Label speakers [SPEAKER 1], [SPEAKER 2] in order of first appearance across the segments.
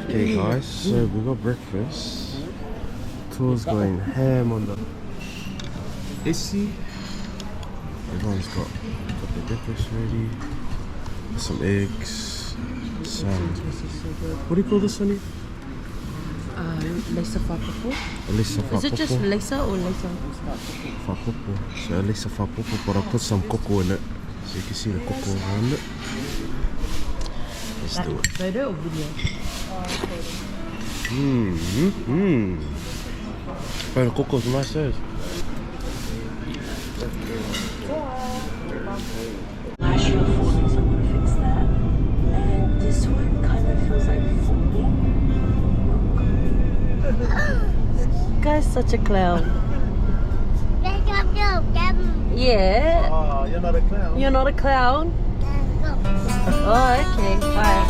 [SPEAKER 1] Okay guys, so we got breakfast. Tour's going ham on the SIMPSON. Everyone's got their breakfast ready. Some eggs. Some... What do you call this, honey?
[SPEAKER 2] Lisa Fapopo.
[SPEAKER 1] Lisa Fapopo.
[SPEAKER 2] Is it just Lisa or Lisa?
[SPEAKER 1] Fapopo. So Lisa Fapopo, but I'll put some cocoa in it. So you can see the cocoa around it. Let's do it.
[SPEAKER 2] Photo or video?
[SPEAKER 1] The cocoa's nice, eh?
[SPEAKER 2] Natural falling, so I'm gonna fix that. And this one kind of feels like falling. Guy's such a clown. Yeah.
[SPEAKER 1] Oh, you're not a clown.
[SPEAKER 2] You're not a clown? Oh, okay. Bye.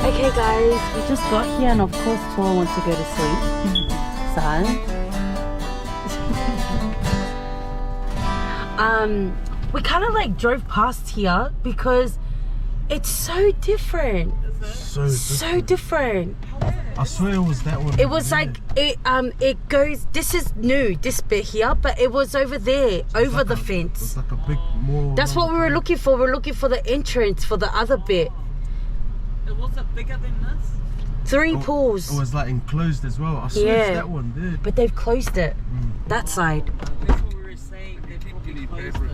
[SPEAKER 2] Okay guys, we just got here and of course Tor wants to go to sleep. Son. We kind of like drove past here because it's so different. So different.
[SPEAKER 1] I swear it was that one.
[SPEAKER 2] It was like it goes. This is new, this bit here, but it was over there, over like the fence.
[SPEAKER 1] It's like a big mall.
[SPEAKER 2] That's what we were looking for. We're looking for the entrance for the other bit.
[SPEAKER 3] Was it bigger than this?
[SPEAKER 2] 3 pools.
[SPEAKER 1] It was like enclosed as well. I swear it's that one, dude.
[SPEAKER 2] But they've closed it. That side.
[SPEAKER 3] That's what we were saying. They probably closed it.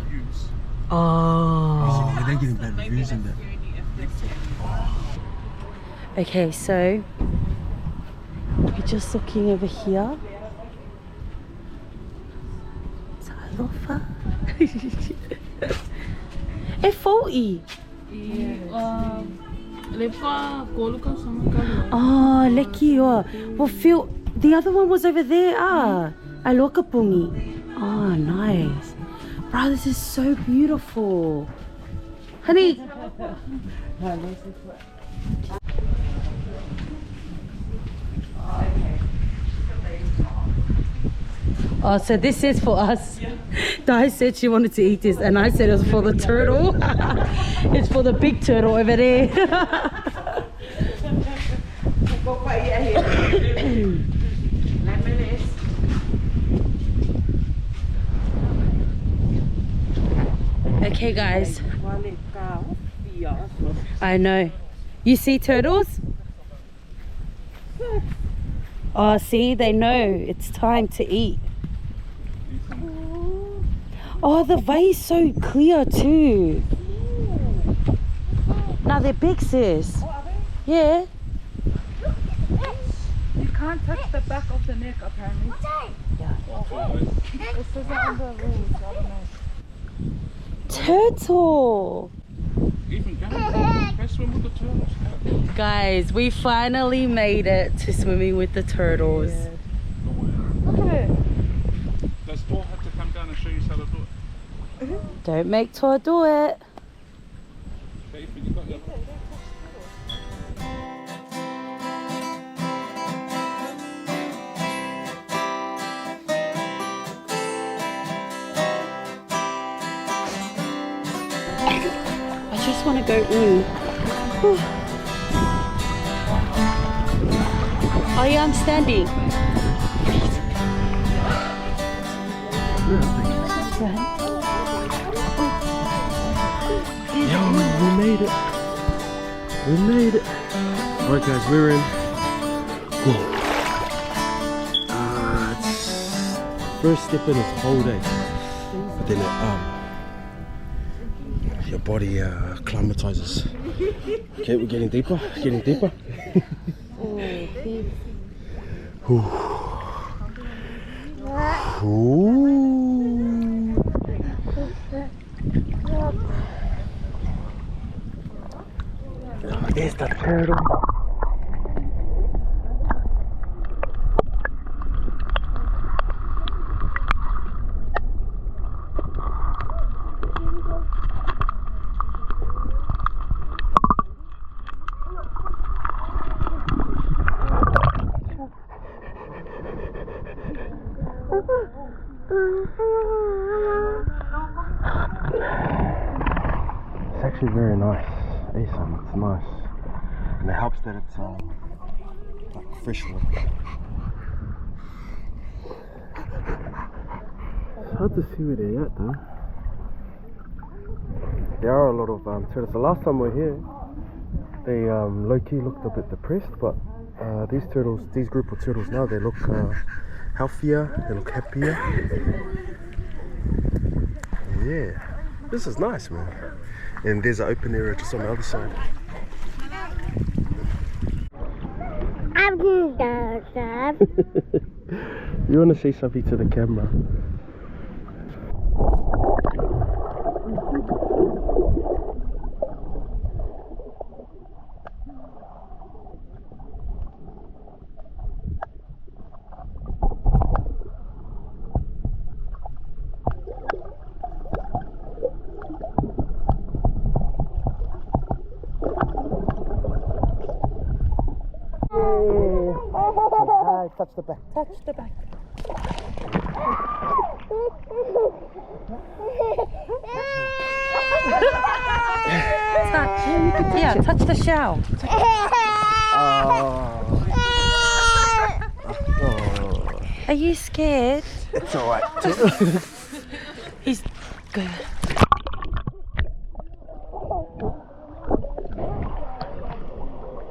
[SPEAKER 2] Oh.
[SPEAKER 1] They're getting bad reviews in that.
[SPEAKER 2] Okay, so we're just looking over here. Talofa. É foi. Oh, leki oh. Well, feel the other one was over there. Alokapungi. Oh, nice. Bro, this is so beautiful. Honey. Oh, so this is for us. Di said she wanted to eat this, and I said it was for the turtle. It's for the big turtle over there. Okay, guys. I know. You see turtles? Oh, see, they know it's time to eat. Oh, the vai is so clear too. Now they're big, sis. Yeah.
[SPEAKER 3] You can't touch the back of the neck, apparently.
[SPEAKER 2] Yeah.
[SPEAKER 3] It says it on the rules, I don't know.
[SPEAKER 2] Turtle.
[SPEAKER 3] Even go swim with the turtles.
[SPEAKER 2] Guys, we finally made it to swimming with the turtles.
[SPEAKER 3] Look at it. Does Tor have to
[SPEAKER 2] Don't make Toa do it. I just want to go in. Whew. Oh yeah, I'm standing.
[SPEAKER 1] Yo, we made it. We made it. Alright guys, we're in. It's first step in this whole day. But then your body acclimatizes. Okay, we're getting deeper, getting deeper. There's the turtle. It's actually very nice. It's nice. And it helps that it's like fresh water. It's hard to see where they're at though. There are a lot of turtles. The last time we were here, they low-key looked a bit depressed, but these turtles, these group of turtles now, they look healthier, they look happier. Yeah, this is nice, man. And there's an open area just on the other side. You want to say something to the camera? Touch the back.
[SPEAKER 2] Touch the back. Touch. Yeah, touch the shell. Are you scared?
[SPEAKER 1] It's alright.
[SPEAKER 2] He's good.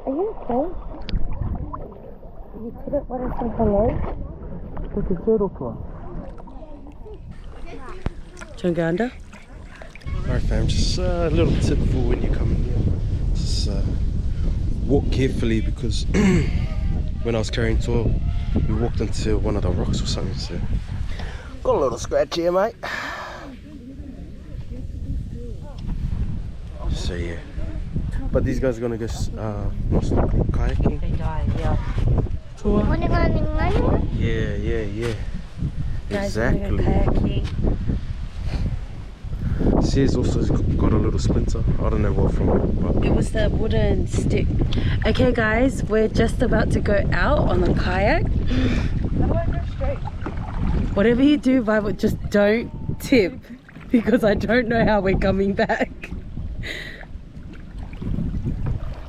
[SPEAKER 2] Are you okay? You couldn't want to say hello?
[SPEAKER 1] Take a turtle for.
[SPEAKER 2] Do you want to go under?
[SPEAKER 1] Alright fam, just a little tip for when you come in here. Just walk carefully because when I was carrying Toa, we walked into one of the rocks or something, so got a little scratch here, mate. So yeah. But these guys are gonna go kayaking.
[SPEAKER 2] They died, yeah.
[SPEAKER 1] Toa. Yeah. Exactly. Sea's also got a little splinter. I don't know what from it, but
[SPEAKER 2] It was the wooden stick. Okay guys, we're just about to go out on the kayak.
[SPEAKER 3] How do I go straight?
[SPEAKER 2] Whatever you do, Bible, just don't tip because I don't know how we're coming back.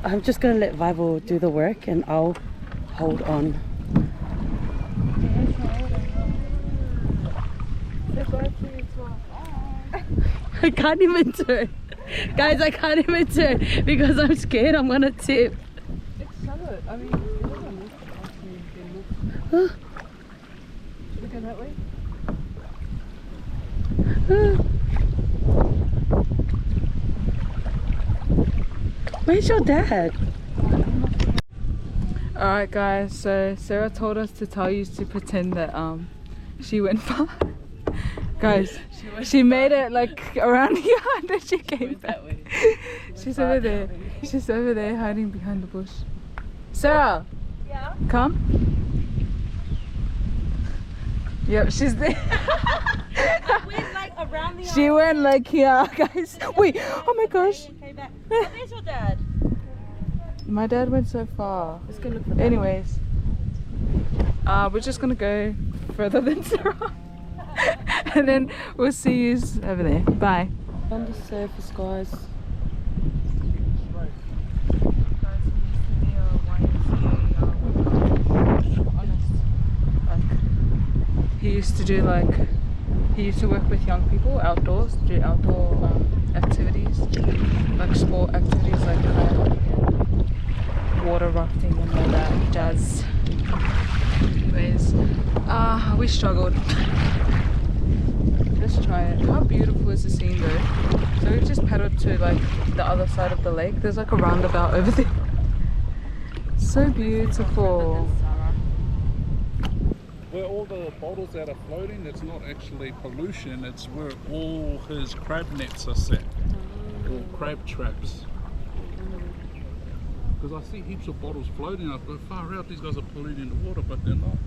[SPEAKER 2] I'm just gonna let Bible do the work and I'll hold on. I can't even turn. Guys, I can't even turn because I'm scared I'm gonna tip.
[SPEAKER 3] It's solid. I mean, it doesn't look actually. Looking that way?
[SPEAKER 2] Where's your dad?
[SPEAKER 3] Alright guys, so Sarah told us to tell you to pretend that she went far. Guys, she made it like around here and then she came back. She's over there. She's over there hiding behind the bush. Sarah! Yeah? Come. Yep, she's there.
[SPEAKER 2] I went like
[SPEAKER 3] She went like here, guys. Wait, oh my gosh.
[SPEAKER 2] There's your dad.
[SPEAKER 3] My dad went so far.
[SPEAKER 2] Let's go look for that.
[SPEAKER 3] Anyways, we're just gonna go further than Sera. And then we'll see you over there. Bye.
[SPEAKER 2] On the surface, guys.
[SPEAKER 3] He used to do like, he used to work with young people outdoors, do outdoor activities, like sport activities like kayaking, water rafting and all that jazz. Anyways, we struggled. Let's try it. How beautiful is the scene though? So we just paddled to like the other side of the lake. There's like a roundabout over there. So beautiful.
[SPEAKER 4] Where all the bottles that are floating, it's not actually pollution, it's where all his crab nets are set, or crab traps. Because I see heaps of bottles floating, I go far out, these guys are polluting the water, but they're not.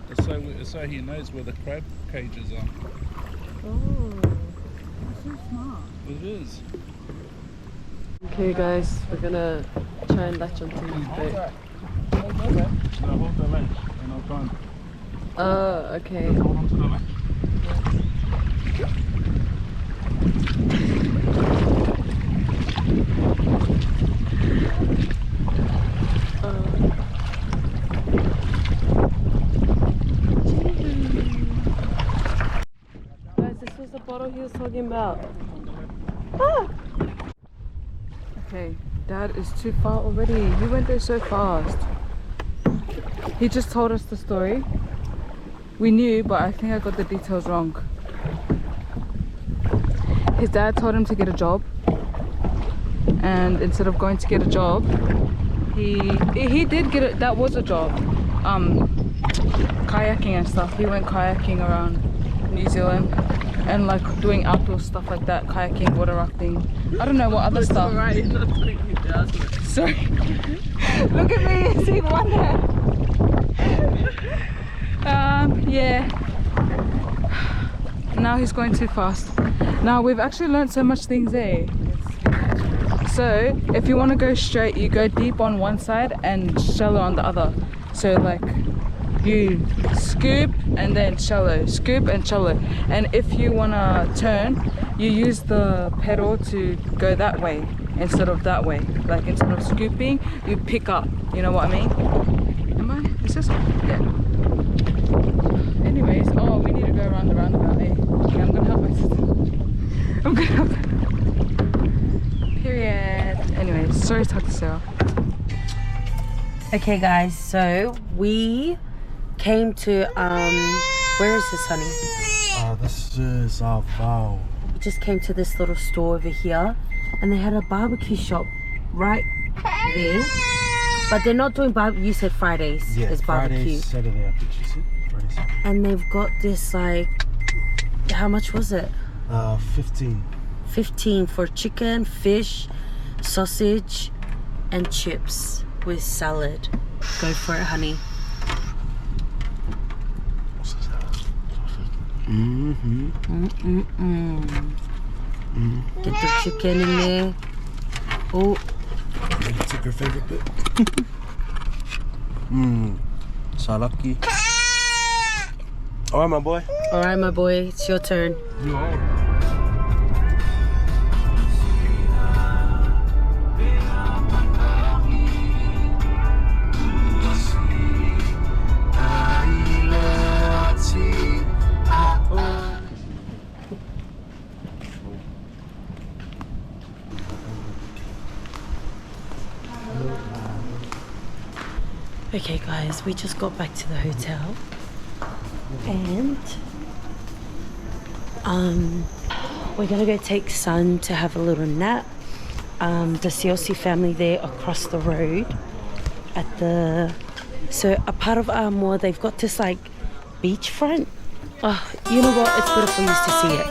[SPEAKER 4] It's so he knows where the crab cages are.
[SPEAKER 3] Oh, that's so smart.
[SPEAKER 4] It is.
[SPEAKER 2] Okay, guys, we're gonna try and latch onto his boat.
[SPEAKER 4] Hold that. No, hold the latch, and I'll try and
[SPEAKER 2] Oh, okay.
[SPEAKER 4] hold on to the latch.
[SPEAKER 2] Guys, this was the bottle he was talking about.
[SPEAKER 3] Okay, Dad is too far already. He went there so fast. He just told us the story. We knew, but I think I got the details wrong. His dad told him to get a job, and instead of going to get a job, he did get it. That was a job, kayaking and stuff. He went kayaking around New Zealand and like doing outdoor stuff like that, kayaking, water rafting. I don't know what other stuff.
[SPEAKER 2] Alright, you're not doing it.
[SPEAKER 3] Sorry. Look at me, see one hand. Yeah. Now he's going too fast. Now we've actually learned so much things there. So if you want to go straight, you go deep on one side and shallow on the other. So like you scoop and then shallow, scoop and shallow. And if you want to turn, you use the pedal to go that way instead of that way. Like instead of scooping, you pick up. You know what I mean? Am I? Is this? Yeah. Anyways, oh, we need to go around the roundabout, eh? Okay, I'm gonna help my sister. I'm gonna help her. Period. Anyways, sorry to talk to Sera.
[SPEAKER 2] Okay, guys, so we came to, where is this, honey?
[SPEAKER 1] This is our vow.
[SPEAKER 2] We just came to this little store over here, and they had a barbecue shop right there. But they're not doing barbecue. You said Fridays.
[SPEAKER 1] Yeah,
[SPEAKER 2] There's barbecue.
[SPEAKER 1] Friday, Saturday, I think she said. Friday, Saturday.
[SPEAKER 2] And they've got this like, how much was it?
[SPEAKER 1] 15.
[SPEAKER 2] 15 for chicken, fish, sausage, and chips with salad. Go for it, honey.
[SPEAKER 1] What's this? Mm-hmm.
[SPEAKER 2] Get the chicken in there. Oh.
[SPEAKER 1] Took her favorite bit. Salaki. Alright, my boy.
[SPEAKER 2] All right, my boy, it's your turn.
[SPEAKER 4] You are.
[SPEAKER 2] Okay, guys, we just got back to the hotel, and we're gonna go take Son to have a little nap. The CLC family there across the road at the, so a part of SAMOA, they've got this like beachfront. Oh, you know what? It's beautiful just to see it.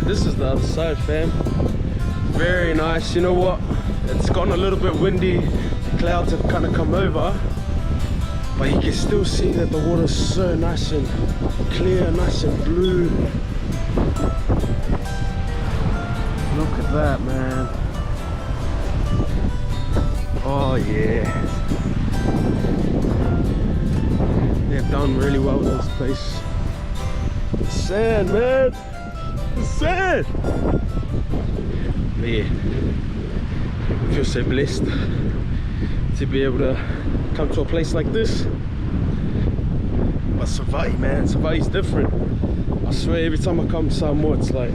[SPEAKER 1] This is the other side, fam. Very nice. You know what? It's gotten a little bit windy. The clouds have kind of come over. But you can still see that the water's so nice and clear, nice and blue. Look at that, man. Oh yeah. They've done really well with this place. The sand, man. The sand. But yeah, I feel so blessed to be able to come to a place like this. But SAVAI'I, man, SAVAI'I's different. I swear every time I come to Samoa, it's like,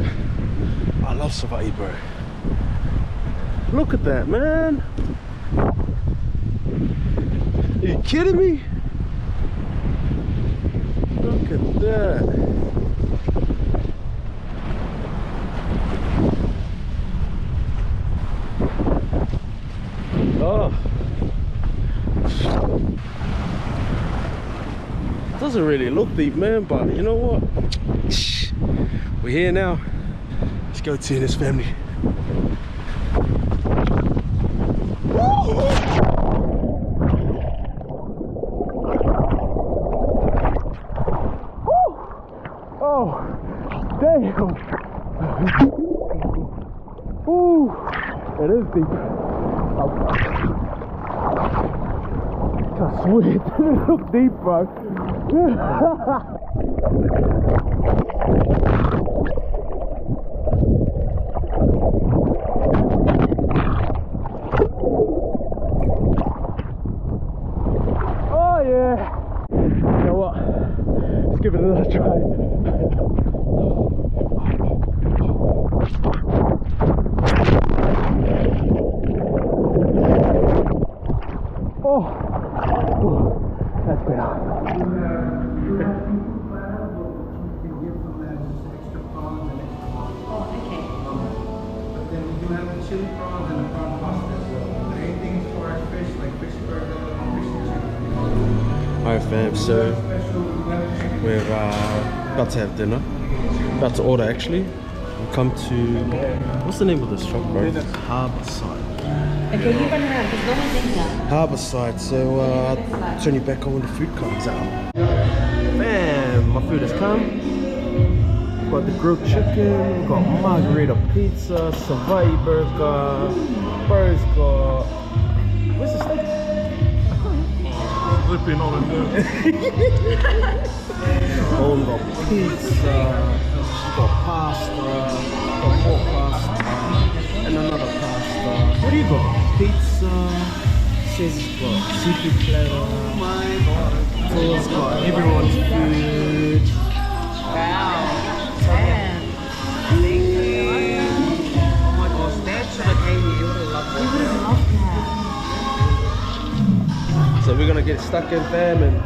[SPEAKER 1] I love SAVAI'I, bro. Look at that, man. Are you kidding me? Look at that. Oh. Doesn't really look deep, man, but you know what? We're here now. Let's go to his family. Oh, damn. Ooh, it is deep. I swear it didn't look deep, bro. Oh yeah. You know what? Let's give it another try. That's better.
[SPEAKER 5] But then we do have the chili prawns and the prawn pasta. So anything as far as fish, like fish burger, fish chicken.
[SPEAKER 1] Alright fam, so we're about to have dinner. About to order actually. We'll come to, what's the name of this shop, bro? Harborside.
[SPEAKER 2] Okay, you run around because no one's in here.
[SPEAKER 1] Harborside, so I'll turn you back on when the food comes out. Bam! My food has come. We've got the grilled chicken, we've got margarita pizza, SAVAI'I burger, bro's got... Where's the steak?
[SPEAKER 4] Flipping on it.
[SPEAKER 1] Oh, we've got pizza, we've got pasta, we've got pork pasta, and another pasta. What do you got? Pizza, says it's got seafood platter. Oh my god. So it's got everyone's food.
[SPEAKER 2] Wow. Man. Thank you. Oh my gosh, Dad should have came here. You would have loved it. You would have loved that.
[SPEAKER 1] So we're gonna get stuck in, fam, and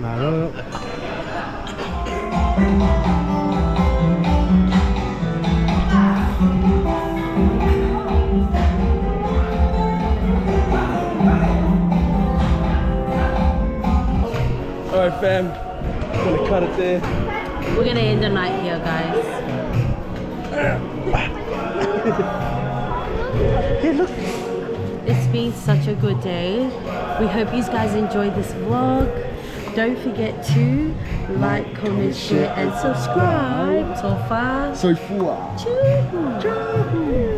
[SPEAKER 1] Malo. Alright fam, I'm gonna cut it there.
[SPEAKER 2] We're gonna end the night here, guys.
[SPEAKER 1] Hey, look.
[SPEAKER 2] It's been such a good day. We hope you guys enjoyed this vlog. Don't forget to like, comment, share, and subscribe. So far.
[SPEAKER 1] So far.
[SPEAKER 2] Tchau.